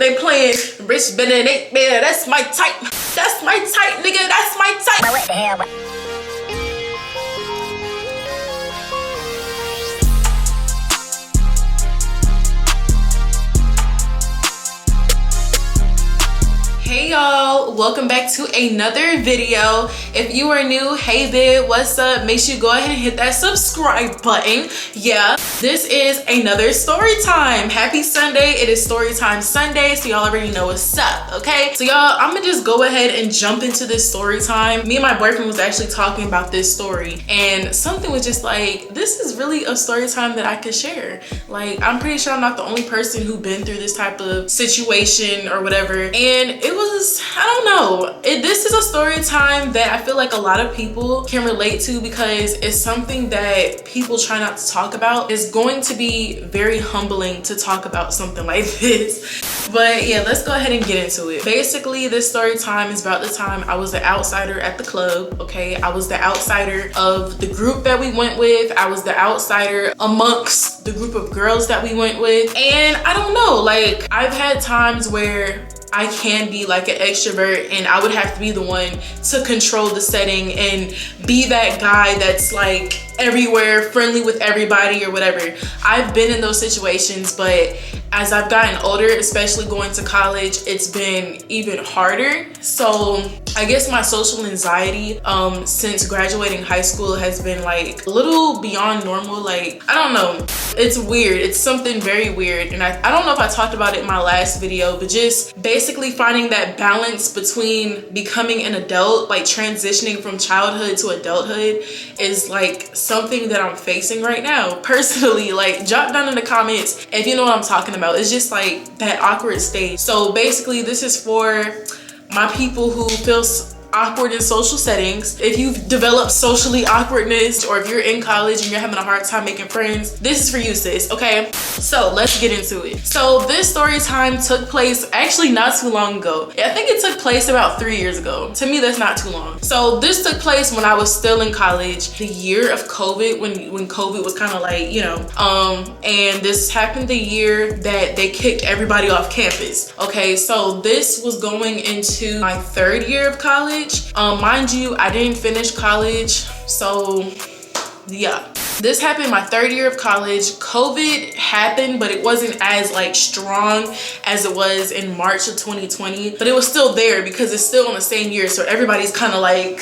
They playing Rich Benedict, man, that's my type. That's my type, nigga, that's my type. What the hell? Hey y'all, welcome back to another video. If you are new, hey bib, what's up? Make sure you go ahead and hit that subscribe button. Yeah, this is another story time. Happy Sunday. It is story time Sunday, so y'all already know what's up, okay? So y'all, I'm gonna just go ahead and jump into this story time. Me and my boyfriend was actually talking about this story, and something was just like, this is really a story time that I could share. Like, I'm pretty sure I'm not the only person who's been through this type of situation or whatever, and it was, I don't know, this is a story time that I feel like a lot of people can relate to because it's something that people try not to talk about. It's going to be very humbling to talk about something like this. But yeah, let's go ahead and get into it. Basically, this story time is about the time I was the outsider at the club, okay? I was the outsider of the group that we went with. I was the outsider amongst the group of girls that we went with. And I don't know, like, I've had times where I can be like an extrovert and I would have to be the one to control the setting and be that guy that's like everywhere, friendly with everybody or whatever. I've been in those situations, but as I've gotten older, especially going to college, it's been even harder. So I guess my social anxiety since graduating high school has been like a little beyond normal. Like, I don't know, it's weird. It's something very weird. And I don't know if I talked about it in my last video, but just basically finding that balance between becoming an adult, like transitioning from childhood to adulthood, is like something that I'm facing right now personally. Like, drop down in the comments if you know what I'm talking about. It's just like that awkward stage. So basically, this is for my people who feel awkward in social settings. If you've developed socially awkwardness, or if you're in college and you're having a hard time making friends, this is for you, sis, okay? So let's get into it. So this story time took place actually not too long ago. I think it took place about 3 years ago. To me, that's not too long. So this took place when I was still in college, the year of COVID, when COVID was kind of like, you know, and this happened the year that they kicked everybody off campus. Okay, so this was going into my 3rd year of college. Mind you, I didn't finish college, so yeah. This happened my 3rd year of college. COVID happened, but it wasn't as like strong as it was in March of 2020, but it was still there because it's still in the same year, so everybody's kind of like,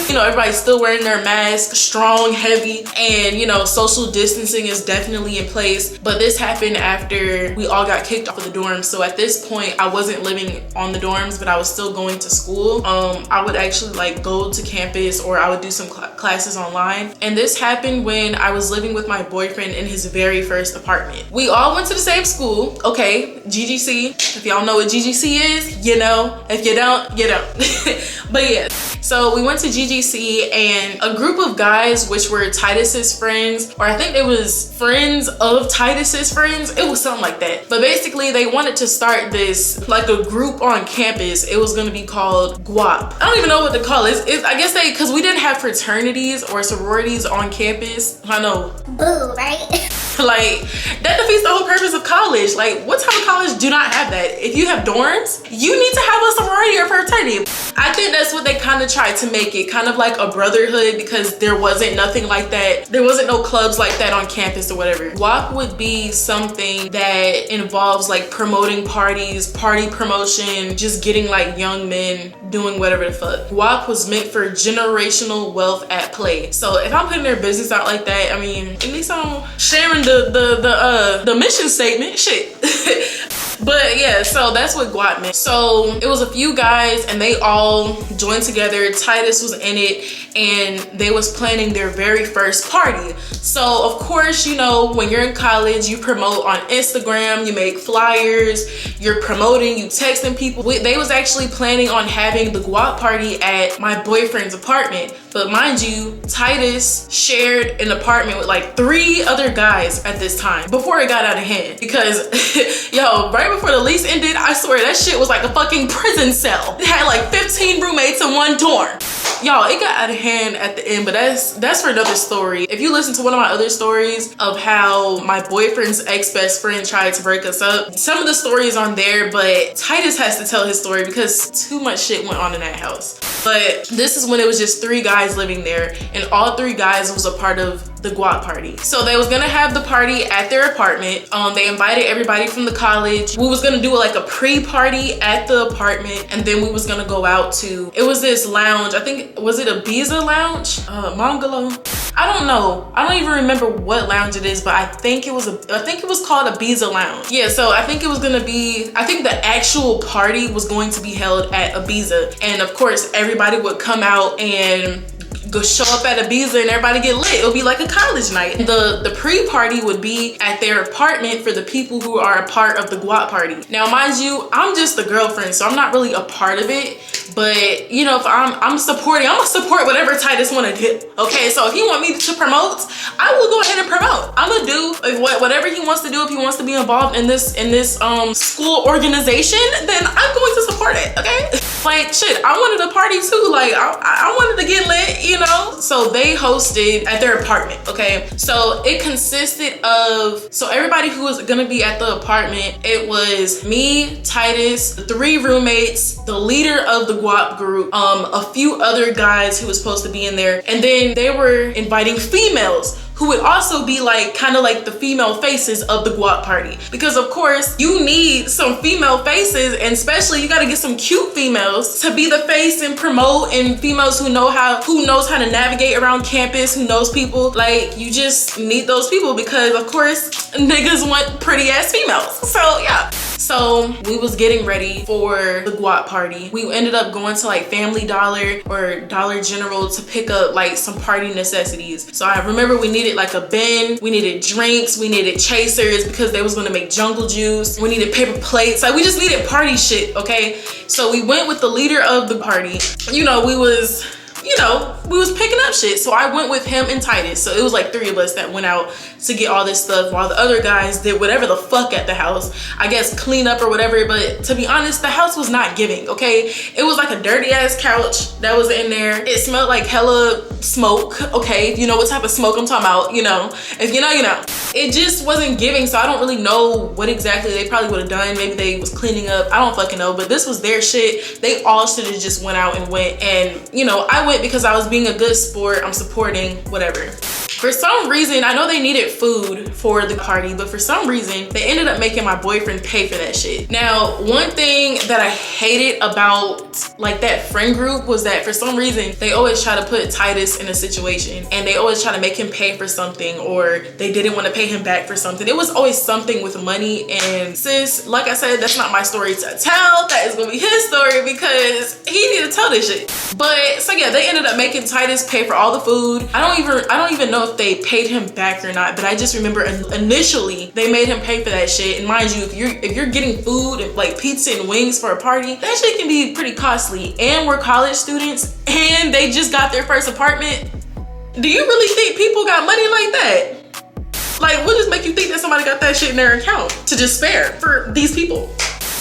you know, everybody's still wearing their mask, strong, heavy, and you know, social distancing is definitely in place. But this happened after we all got kicked off of the dorms. So at this point, I wasn't living on the dorms, but I was still going to school. I would actually like go to campus, or I would do some classes online. And this happened when I was living with my boyfriend in his very first apartment. We all went to the same school, okay, GGC. If y'all know what GGC is, you know. If you don't, you don't. But yeah, so we went to GGC, and a group of guys, which were Titus's friends, or I think it was friends of Titus's friends, it was something like that. But basically, they wanted to start this like a group on campus. It was going to be called GWAP. I don't even know what to call it. I guess because we didn't have fraternities or sororities on campus. I know, Boo, right? like, that defeats the whole purpose of college. Like, what type of college do not have that? If you have dorms, you need to have a sorority or fraternity. I think that's what they kind of tried to make it, kind of like a brotherhood, because there wasn't nothing like that. There wasn't no clubs like that on campus or whatever. WAP would be something that involves like promoting parties, party promotion, just getting like young men doing whatever the fuck. WAP was meant for generational wealth at play. So if I'm putting their business out like that, I mean, at least I'm sharing the mission statement, shit. But yeah, so that's what GWAP meant. So it was a few guys and they all joined together. Titus was in it and they was planning their very first party. So of course, you know, when you're in college, you promote on Instagram, you make flyers, you're promoting, you texting people. They was actually planning on having the GWAP party at my boyfriend's apartment. But mind you, Titus shared an apartment with like 3 other guys at this time before it got out of hand. Because yo, right before the lease ended, I swear that shit was like a fucking prison cell. It had like 15 roommates in one dorm. Y'all, it got out of hand at the end, but that's for another story. If you listen to one of my other stories of how my boyfriend's ex-best friend tried to break us up, some of the stories on there, but Titus has to tell his story because too much shit went on in that house. But this is when it was just 3 guys living there, and all 3 guys was a part of the guap party. So they was gonna have the party at their apartment. They invited everybody from the college. We was gonna do like a pre-party at the apartment, and then we was gonna go out to, it was this lounge, I think, was it a Ibiza lounge? Mongolo? I don't know. I don't even remember what lounge it is, but I think it was called a Ibiza lounge. Yeah, so I think it was gonna be, I think the actual party was going to be held at Ibiza. And of course, everybody would come out and go show up at Ibiza and everybody get lit. It'll be like a college night. The pre-party would be at their apartment for the people who are a part of the guap party. Now, mind you, I'm just the girlfriend, so I'm not really a part of it. But you know, if I'm supporting, I'm gonna support whatever Titus wanna do. Okay, so if he want me to promote, I will go ahead and promote. I'm gonna do whatever he wants to do. If he wants to be involved in this school organization, then I'm going to support it. Okay, like shit, I wanted a party too. Like I wanted to get lit, you know. So they hosted at their apartment. Okay, so it consisted of, so everybody who was gonna be at the apartment, it was me, Titus, the 3 roommates, the leader of the guap group, a few other guys who was supposed to be in there, and then they were inviting females who would also be like kind of like the female faces of the guap party, because of course you need some female faces, and especially you got to get some cute females to be the face and promote, and females who knows how to navigate around campus, who knows people. Like, you just need those people because of course niggas want pretty ass females. So yeah. So we was getting ready for the guap party. We ended up going to like Family Dollar or Dollar General to pick up like some party necessities. So I remember we needed like a bin, we needed drinks, we needed chasers because they was gonna make jungle juice. We needed paper plates. Like, we just needed party shit, okay? So we went with the leader of the party. You know, we was picking up shit. So I went with him and Titus. So it was like 3 of us that went out to get all this stuff while the other guys did whatever the fuck at the house. I guess clean up or whatever. But to be honest, the house was not giving, okay? It was like a dirty ass couch that was in there. It smelled like hella smoke, okay? If you know what type of smoke I'm talking about, you know. If you know, you know. It just wasn't giving, so I don't really know what exactly they probably would have done. Maybe they was cleaning up. I don't fucking know. But this was their shit. They all should have just went out and went. And, you know, I went because I was being a good sport. I'm supporting, whatever. For some reason, I know they needed food for the party, but for some reason, they ended up making my boyfriend pay for that shit. Now, one thing that I hated about like that friend group was that for some reason, they always try to put Titus in a situation, and they always try to make him pay for something, or they didn't want to pay him back for something. It was always something with money. And sis, like I said, that's not my story to tell. That is gonna be his story because he needed to tell this shit. But so yeah, they ended up making Titus pay for all the food. I don't even know if they paid him back or not, but I just remember initially they made him pay for that shit. And mind you, if you're getting food and like pizza and wings for a party, that shit can be pretty costly. And we're college students and they just got their first apartment. Do you really think people got money like that? Like, what just make you think that somebody got that shit in their account to just spare for these people?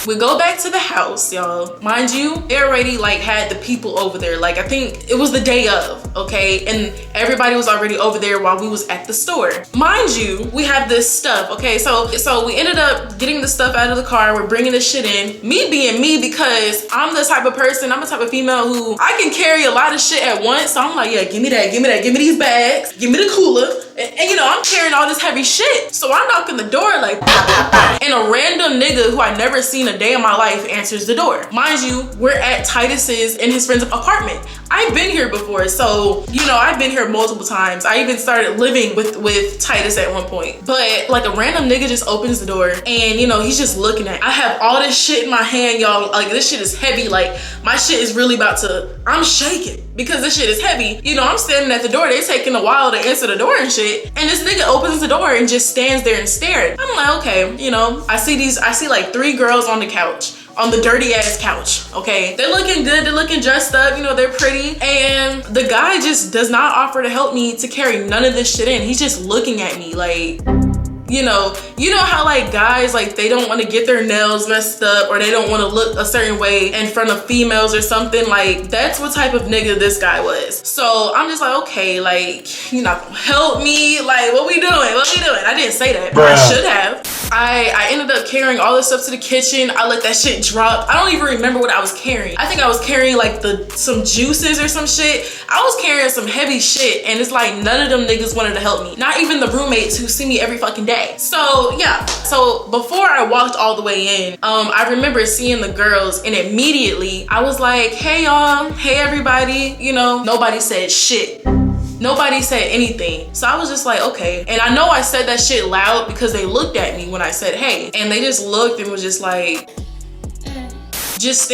We go back to the house, y'all. Mind you, they already like had the people over there. Like, I think it was the day of, okay? And everybody was already over there while we was at the store. Mind you, we have this stuff, okay? So we ended up getting the stuff out of the car. We're bringing this shit in. Me being me, because I'm the type of person, I'm the type of female who I can carry a lot of shit at once. So I'm like, yeah, give me that, give me that, give me these bags, give me the cooler. And you know, I'm carrying all this heavy shit. So I knock on the door like, and a random nigga who I never seen a day in my life answers the door. Mind you, we're at Titus's and his friend's apartment. I've been here before, so you know, I've been here multiple times. I even started living with Titus at one point. But like a random nigga just opens the door and you know, he's just looking at me. I have all this shit in my hand, y'all. Like, this shit is heavy. Like, my shit is really about to, I'm shaking because this shit is heavy. You know, I'm standing at the door. They're taking a while to answer the door and shit. And this nigga opens the door and just stands there and staring. I'm like, okay, you know, I see like 3 girls on the couch, on the dirty ass couch, okay? They're looking good, they're looking dressed up, you know, they're pretty. And the guy just does not offer to help me to carry none of this shit in. He's just looking at me like, You know how like guys, like they don't want to get their nails messed up or they don't want to look a certain way in front of females or something. Like that's what type of nigga this guy was. So I'm just like, okay, like you're not gonna help me. Like what we doing? I didn't say that, but I should have. I ended up carrying all this stuff to the kitchen. I let that shit drop. I don't even remember what I was carrying. I think I was carrying like some juices or some shit. I was carrying some heavy shit, and it's like none of them niggas wanted to help me. Not even the roommates who see me every fucking day. So yeah, so before I walked all the way in, I remember seeing the girls, and immediately I was like, hey y'all, hey everybody, you know, nobody said shit. Nobody said anything. So I was just like, okay. And I know I said that shit loud because they looked at me when I said hey, and they just looked and was just like, just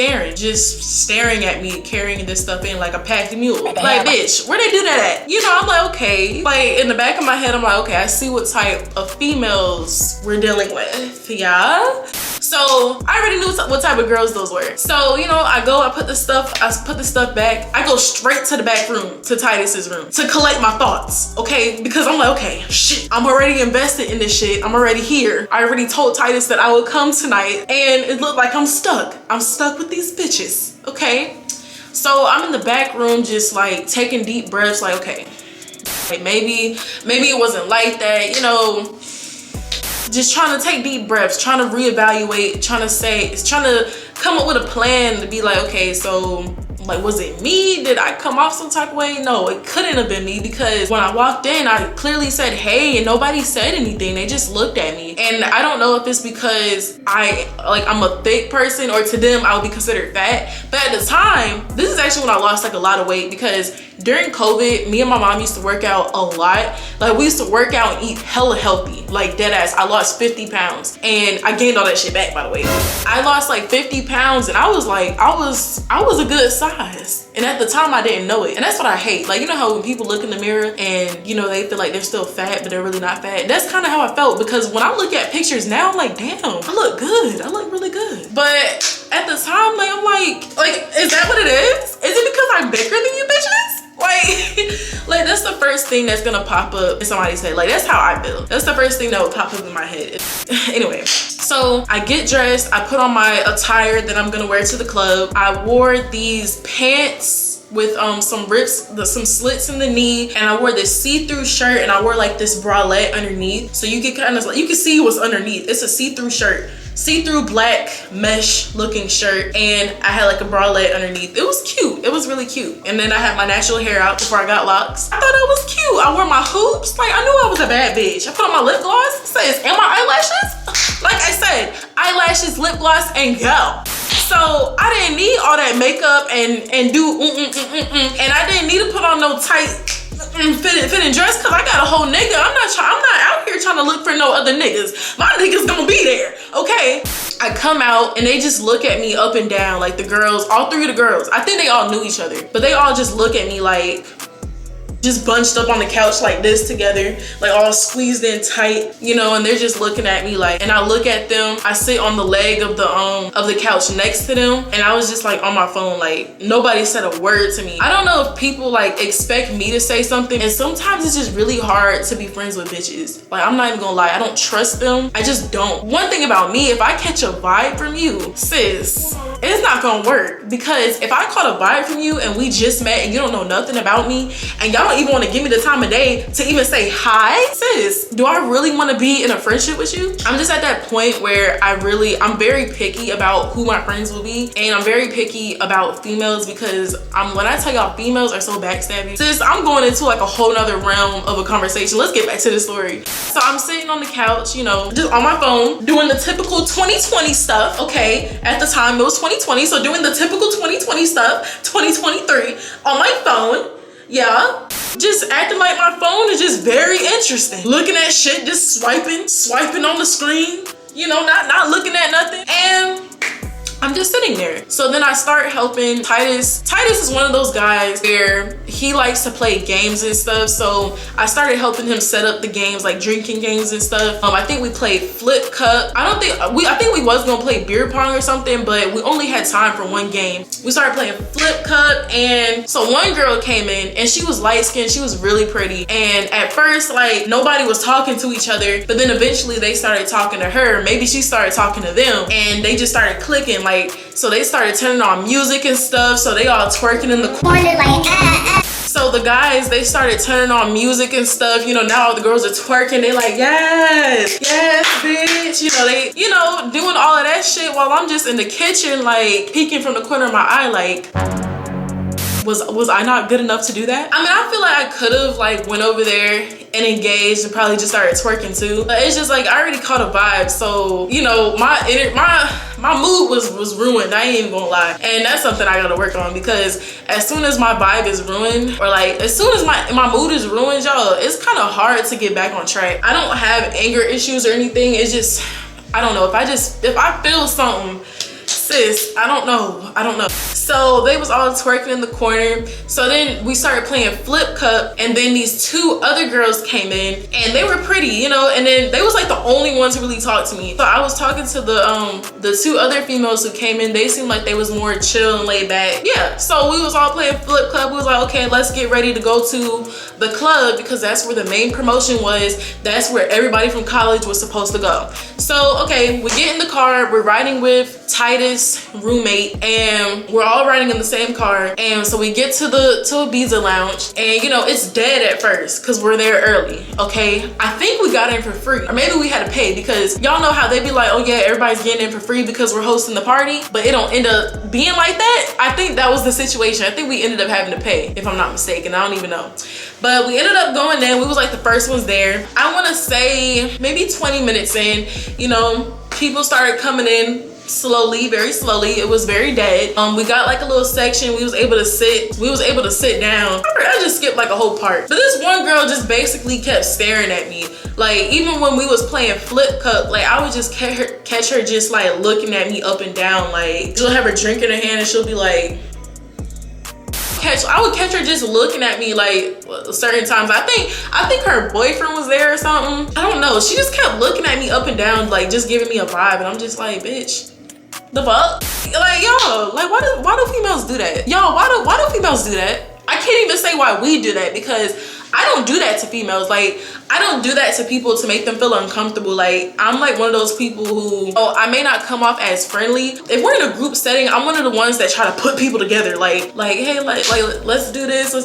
staring at me carrying this stuff in like a packed mule. Like, bitch, where they do that at? You know, I'm like, okay. Like in the back of my head, I'm like, okay, I see what type of females we're dealing with, yeah? So I already knew what type of girls those were. So, you know, I put the stuff back. I go straight to the back room, to Titus's room, to collect my thoughts, okay? Because I'm like, okay, shit, I'm already invested in this shit. I'm already here. I already told Titus that I would come tonight, and it looked like I'm stuck. I'm stuck with these bitches, okay? So I'm in the back room just like taking deep breaths, like, okay, like maybe it wasn't like that, you know, just trying to take deep breaths, trying to reevaluate, trying to come up with a plan to be like, okay, so like, was it me? Did I come off some type of way? No, it couldn't have been me, because when I walked in, I clearly said hey, and nobody said anything. They just looked at me. And I don't know if it's because I'm a thick person, or to them I would be considered fat. But at the time, this is actually when I lost like a lot of weight, because during COVID, me and my mom used to work out a lot. Like we used to work out and eat hella healthy, like dead ass. I lost 50 pounds and I gained all that shit back, by the way. I lost like 50 pounds and I was like, I was a good size. And at the time I didn't know it. And that's what I hate. Like, you know how when people look in the mirror and, you know, they feel like they're still fat, but they're really not fat. That's kind of how I felt, because when I look at pictures now, I'm like, damn, I look good. I look really good. But at the time, like, I'm like, is that what it is? Is it because I'm bigger than you bitches? Like that's the first thing that's gonna pop up in somebody's head. Like that's how I feel. That's the first thing that would pop up in my head. Anyway, so I get dressed, I put on my attire that I'm gonna wear to the club. I wore these pants with some rips, some slits in the knee, and I wore this see-through shirt, and I wore like this bralette underneath, so you can see what's underneath. It's a see-through shirt, see-through black mesh looking shirt, and I had like a bralette underneath. It was cute. It was really cute. And then I had my natural hair out before I got locks. I thought it was cute. I wore my hoops. Like I knew I was a bad bitch. I put on my lip gloss. It says, and my eyelashes. Like I said, eyelashes, lip gloss, and go. So I didn't need all that makeup and do and I didn't need to put on no tight fitting dress, because I got a whole nigga. I'm not out here trying to look for no other niggas. My niggas gonna be there, okay? I come out and they just look at me up and down, like the girls, all three of the girls. I think they all knew each other, but they all just look at me like, just bunched up on the couch like this together, like all squeezed in tight, you know, and they're just looking at me like, and I look at them, I sit on the leg of the couch next to them, and I was just like on my phone, like nobody said a word to me. I don't know if people like expect me to say something, and sometimes it's just really hard to be friends with bitches. Like I'm not even gonna lie, I don't trust them. I just don't. One thing about me, if I catch a vibe from you, sis, it's not gonna work, because if I caught a vibe from you and we just met and you don't know nothing about me, and y'all don't even want to give me the time of day to even say hi, sis, do I really want to be in a friendship with you? I'm just at that point where I'm very picky about who my friends will be, and I'm very picky about females, because when I tell y'all, females are so backstabby. Sis, I'm going into like a whole nother realm of a conversation. Let's get back to the story. So I'm sitting on the couch, you know, just on my phone, doing the typical 2020 stuff, okay? At the time it was 2020, so doing the typical 2020 stuff, 2023 on my phone, yeah. Just acting like my phone is just very interesting. Looking at shit, just swiping on the screen, you know, not looking at nothing. And I'm just sitting there. So then I start helping Titus. Titus is one of those guys where he likes to play games and stuff. So I started helping him set up the games, like drinking games and stuff. I think we played Flip Cup. I think we was gonna play beer pong or something, but we only had time for one game. We started playing Flip Cup, and so one girl came in and she was light skinned. She was really pretty. And at first, like, nobody was talking to each other, but then eventually they started talking to her. Maybe she started talking to them, and they just started clicking. Like, so they started turning on music and stuff. So they all twerking in the corner like So the guys, they started turning on music and stuff. You know, now all the girls are twerking. They like, yes, yes, bitch. You know, they, you know, doing all of that shit while I'm just in the kitchen, like, peeking from the corner of my eye, like, was I not good enough to do that? I mean, I feel like I could have, like, went over there and engaged and probably just started twerking too. But it's just like, I already caught a vibe. So, you know, my mood was ruined. I ain't even gonna lie. And that's something I gotta work on, because as soon as my vibe is ruined, or like as soon as my mood is ruined, y'all, it's kind of hard to get back on track. I don't have anger issues or anything. It's just, I don't know, if I feel something, sis, I don't know. So they was all twerking in the corner. So then we started playing Flip Cup, and then these two other girls came in, and they were pretty, you know, and then they was like the only ones who really talked to me. So I was talking to the two other females who came in. They seemed like they was more chill and laid back. Yeah, so we was all playing Flip Cup. We was like, okay, let's get ready to go to the club, because that's where the main promotion was. That's where everybody from college was supposed to go. So, okay, we get in the car. We're riding with Titus' roommate, and we're all riding in the same car. And so we get to Ibiza lounge, and you know, it's dead at first because we're there early. Okay, I think we got in for free, or maybe we had to pay, because y'all know how they be like, oh yeah, everybody's getting in for free because we're hosting the party, but it don't end up being like that. I think that was the situation. I think we ended up having to pay, if I'm not mistaken. I don't even know, but we ended up going in. We was like the first ones there. I want to say maybe 20 minutes in, you know, people started coming in slowly, very slowly. It was very dead. We got like a little section. We was able to sit down. I just skipped like a whole part. But this one girl just basically kept staring at me. Like, even when we was playing Flip Cup, like, I would just catch her just like looking at me up and down. Like, she'll have her drink in her hand and she'll be like, I would catch her just looking at me like certain times. I think her boyfriend was there or something. I don't know. She just kept looking at me up and down, like just giving me a vibe, and I'm just like, bitch, the fuck? Like, y'all, like, why do females do that? Y'all, why do females do that? I can't even say why we do that, because I don't do that to females. Like, I don't do that to people to make them feel uncomfortable. Like, I'm like one of those people who, oh, I may not come off as friendly. If we're in a group setting, I'm one of the ones that try to put people together. Like, hey, like let's do this,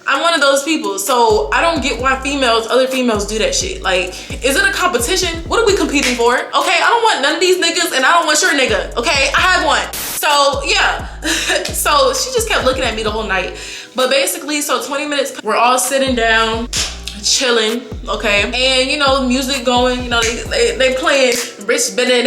I'm one of those people. So I don't get why other females do that shit. Like, is it a competition? What are we competing for? Okay, I don't want none of these niggas, and I don't want your nigga. Okay, I have one. So yeah, so she just kept looking at me the whole night. But basically, so 20 minutes, we're all sitting down, chilling, okay? And you know, music going, you know, they playing Rich Better,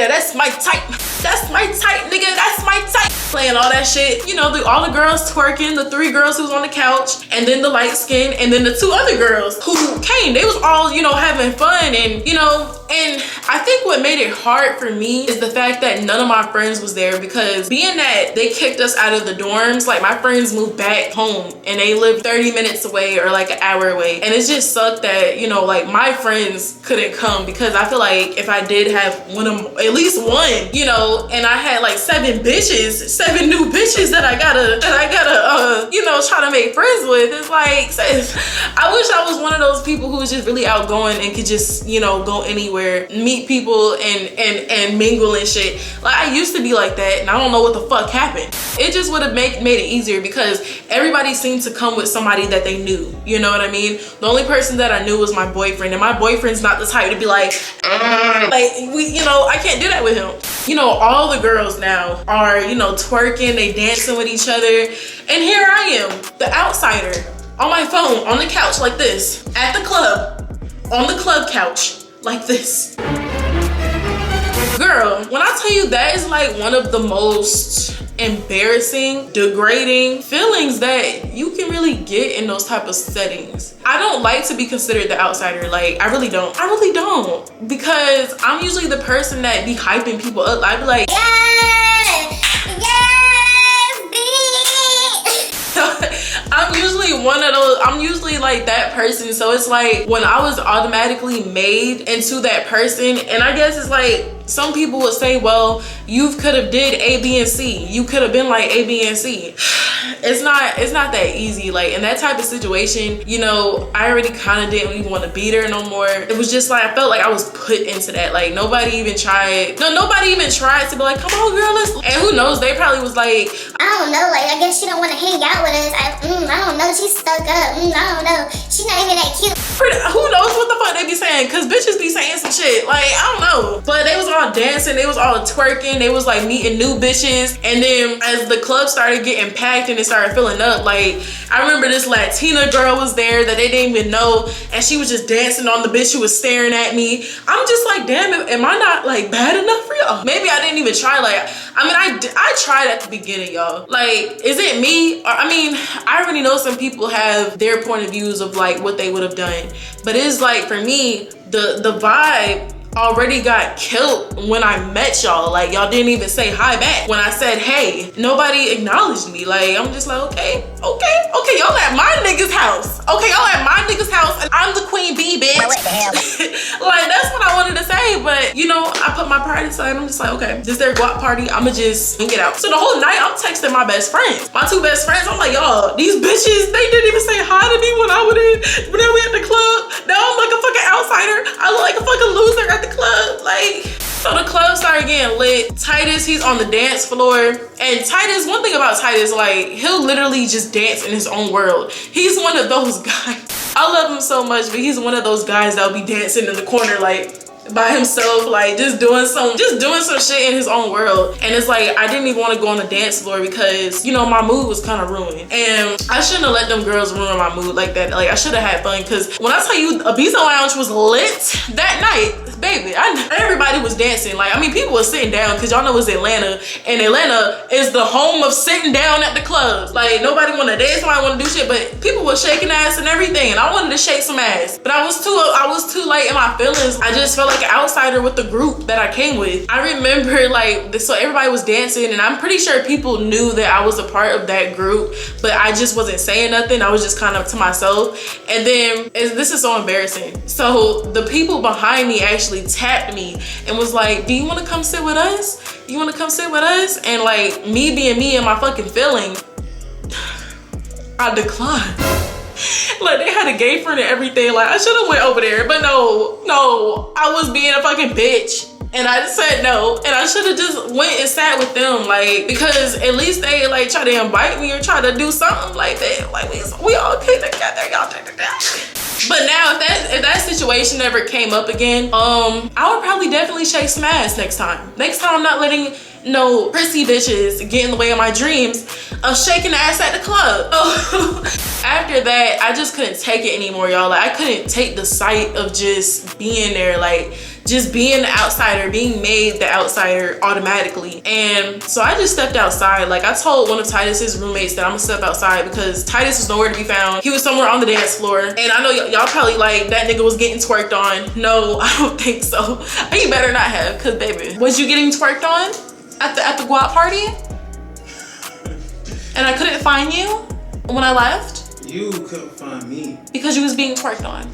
that's my type. That's my type, nigga, that's my type. Playing all that shit. You know, all the girls twerking, the 3 girls who was on the couch, and then the light skin, and then the 2 other girls who came. They was all, you know, having fun, and you know, and I think what made it hard for me is the fact that none of my friends was there, because being that they kicked us out of the dorms, like my friends moved back home and they lived 30 minutes away or like an hour away. And it just sucked that, you know, like my friends couldn't come, because I feel like if I did have at least one, you know, and I had like 7 new bitches that I gotta, you know, try to make friends with. It's like, sis, I wish I was one of those people who was just really outgoing and could just, you know, go anywhere, meet people and mingle and shit. Like, I used to be like that, and I don't know what the fuck happened. It just would have made it easier, because everybody seemed to come with somebody that they knew. You know what I mean? The only person that I knew was my boyfriend, and my boyfriend's not the type to be like you know, I can't do that with him. You know, all the girls now are, you know, twerking, they dancing with each other, and here I am, the outsider, on my phone, on the couch like this, at the club, on the club couch like this. Girl, when I tell you, that is like one of the most embarrassing, degrading feelings that you can really get in those type of settings. I don't like to be considered the outsider. Like, I really don't, because I'm usually the person that be hyping people up. I'd be like, yes, one of those, I'm usually like that person. So it's like when I was automatically made into that person, and I guess it's like some people would say, well, you could have did A, B, and C. You could have been like A, B, and C. It's not that easy. Like in that type of situation, you know, I already kind of didn't even want to be there no more. It was just like, I felt like I was put into that. Like nobody even tried to be like, come on girl, let's, and who knows, they probably was like, I don't know, like I guess she don't want to hang out with us. I don't know, she's stuck up. I don't know, she's not even that cute. Who knows what the fuck they be saying, because bitches be saying some shit, like I don't know. But they was all dancing, they was all twerking, they was like meeting new bitches. And then as the club started getting packed and it started filling up, like I remember this Latina girl was there that they didn't even know, and she was just dancing on the bitch who was staring at me. I'm just like, damn, am I not like bad enough for y'all? Maybe I didn't even try. Like I mean, I tried at the beginning, y'all. Like, is it me? Or I mean, I already know some people have their point of views of like what they would have done, but it's like for me, the vibe already got killed when I met y'all. Like y'all didn't even say hi back. When I said hey, nobody acknowledged me. Like I'm just like, okay, y'all at my nigga's house. Okay, y'all at my nigga's house and I'm the queen bee, bitch. What the hell? Like that's what I wanted to say, but you know, I put my pride aside. I'm just like, okay, this their guap party, I'ma just get out. So the whole night I'm texting my best friends, my two best friends. I'm like, y'all, these bitches, they didn't even say hi to me when we at the club. Now I'm like a fucking outsider. I look like a fucking loser at the club. Like, so the club started getting lit. Titus, he's on the dance floor. And Titus, one thing about Titus, like he'll literally just dance in his own world. He's one of those guys. I love him so much, but he's one of those guys that'll be dancing in the corner like by himself, like just doing some shit in his own world. And it's like I didn't even want to go on the dance floor because, you know, my mood was kind of ruined, and I shouldn't have let them girls ruin my mood like that. Like I should have had fun, because when I tell you Ibiza Lounge was lit that night, baby, everybody was dancing. Like I mean, people were sitting down, because y'all know it's Atlanta, and Atlanta is the home of sitting down at the clubs. Like nobody want to dance, nobody want to do shit, but people were shaking ass and everything, and I wanted to shake some ass, but I was too late in my feelings. I just felt like an outsider with the group that I came with. I remember like so everybody was dancing, and I'm pretty sure people knew that I was a part of that group, but I just wasn't saying nothing. I was just kind of to myself. And then this is so embarrassing. So the people behind me actually tapped me and was like, do you want to come sit with us? You want to come sit with us? And like me being me and my fucking feelings, I declined. Like they had a gay friend and everything. Like I should have went over there, but no, I was being a fucking bitch, and I just said no. And I should have just went and sat with them, like, because at least they like try to invite me or try to do something like that. Like we all came together, y'all did that. But now if that situation ever came up again, I would probably definitely shake some ass next time. Next time I'm not letting no prissy bitches get in the way of my dreams of shaking ass at the club. After that, I just couldn't take it anymore, y'all. Like I couldn't take the sight of just being there, like just being the outsider, being made the outsider automatically. And so I just stepped outside. Like I told one of Titus's roommates that I'm gonna step outside because Titus was nowhere to be found. He was somewhere on the dance floor. And I know y'all probably like, that nigga was getting twerked on. No, I don't think so. You better not have, cause baby, was you getting twerked on at the guap party? And I couldn't find you when I left? You couldn't find me. Because you was being twerked on.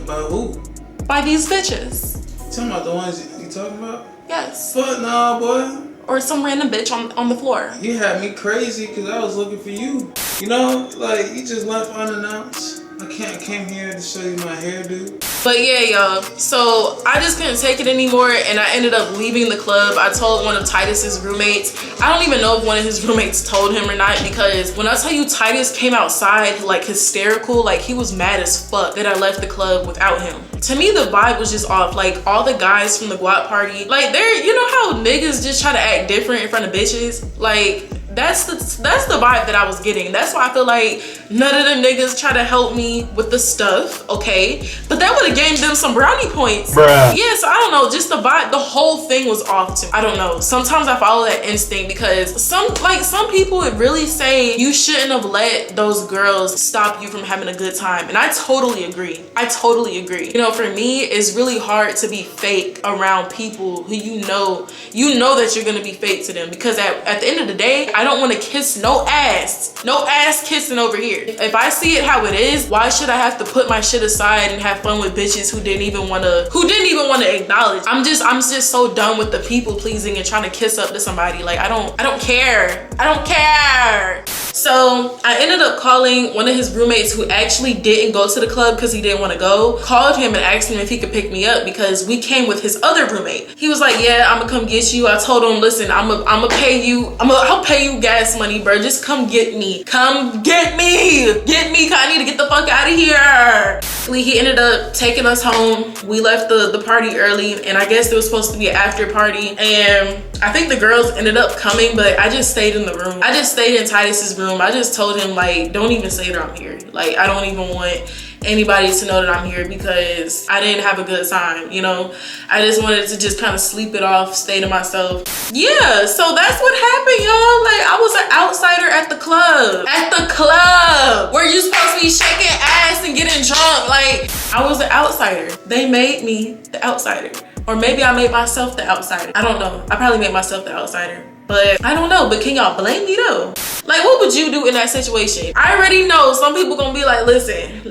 By who? By these bitches. You talking about the ones you talking about? Yes. Fuck nah, boy. Or some random bitch on the floor. You had me crazy because I was looking for you. You know, like you just left unannounced. I came here to show you my hairdo. But yeah, y'all, so I just couldn't take it anymore, and I ended up leaving the club. I told one of Titus's roommates. I don't even know if one of his roommates told him or not, because when I tell you Titus came outside like hysterical, like he was mad as fuck that I left the club without him. To me, the vibe was just off. Like all the guys from the guap party, like they're, you know how niggas just try to act different in front of bitches? Like that's the vibe that I was getting. That's why I feel like none of the niggas try to help me with the stuff, okay? But that would have gained them some brownie points. Bruh. Yeah, so I don't know, just the vibe, the whole thing was off to me. I don't know. Sometimes I follow that instinct because some people would really say you shouldn't have let those girls stop you from having a good time. And I totally agree. I totally agree. You know, for me, it's really hard to be fake around people who you know that you're gonna be fake to them, because at the end of the day, I don't want to kiss no ass. No ass kissing over here. If I see it how it is, why should I have to put my shit aside and have fun with bitches who didn't even want to acknowledge? I'm just so done with the people pleasing and trying to kiss up to somebody. Like, I don't care. I don't care. So I ended up calling one of his roommates who actually didn't go to the club because he didn't want to go. Called him and asked him if he could pick me up because we came with his other roommate. He was like, yeah, I'm gonna come get you. I told him, listen, I'll pay you gas money, bro. Just come get me. Come get me. Get me, cause I need to get the fuck out of here. He ended up taking us home. We left the party early, and I guess there was supposed to be an after party, and I think the girls ended up coming, but I just stayed in the room. I just stayed in Titus's room. I just told him, like, don't even say that I'm here. Like, I don't even want anybody to know that I'm here because I didn't have a good time, you know? I just wanted to just kind of sleep it off, stay to myself. Yeah, so that's what happened, y'all. Like, I was an outsider at the club. At the club, where you supposed to be shaking ass and getting drunk. Like, I was an outsider. They made me the outsider. Or maybe I made myself the outsider. I don't know. I probably made myself the outsider. But I don't know. But can y'all blame me though? Like, what would you do in that situation? I already know some people gonna be like, listen.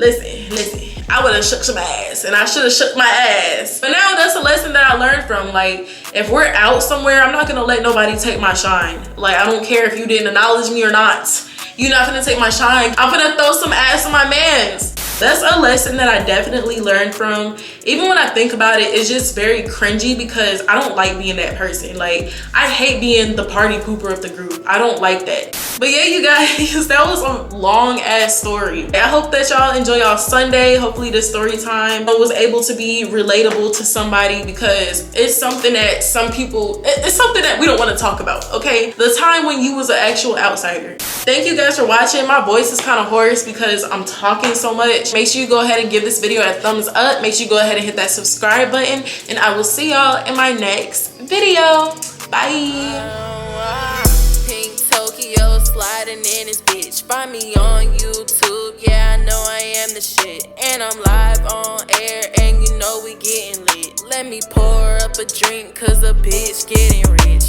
I would have shook some ass and I should have shook my ass. But now that's a lesson that I learned from. Like, if we're out somewhere, I'm not gonna let nobody take my shine. Like, I don't care if you didn't acknowledge me or not. You're not gonna take my shine. I'm gonna throw some ass on my mans. That's a lesson that I definitely learned from. Even when I think about it, it's just very cringy because I don't like being that person. Like, I hate being the party pooper of the group. I don't like that. But yeah, you guys, that was a long ass story. I hope that y'all enjoy y'all Sunday. Hopefully this story time was able to be relatable to somebody because it's something that some people, it's something that we don't want to talk about, okay? The time when you was an actual outsider. Thank you guys for watching. My voice is kind of hoarse because I'm talking so much. Make sure you go ahead and give this video a thumbs up. Make sure you go ahead and hit that subscribe button, and I will see y'all in my next video. Bye. Pink Tokyo sliding in this bitch. Find me on YouTube. Yeah, I know I am the shit. And I'm live on air, and you know we getting lit. Let me pour up a drink, cause a bitch getting rich.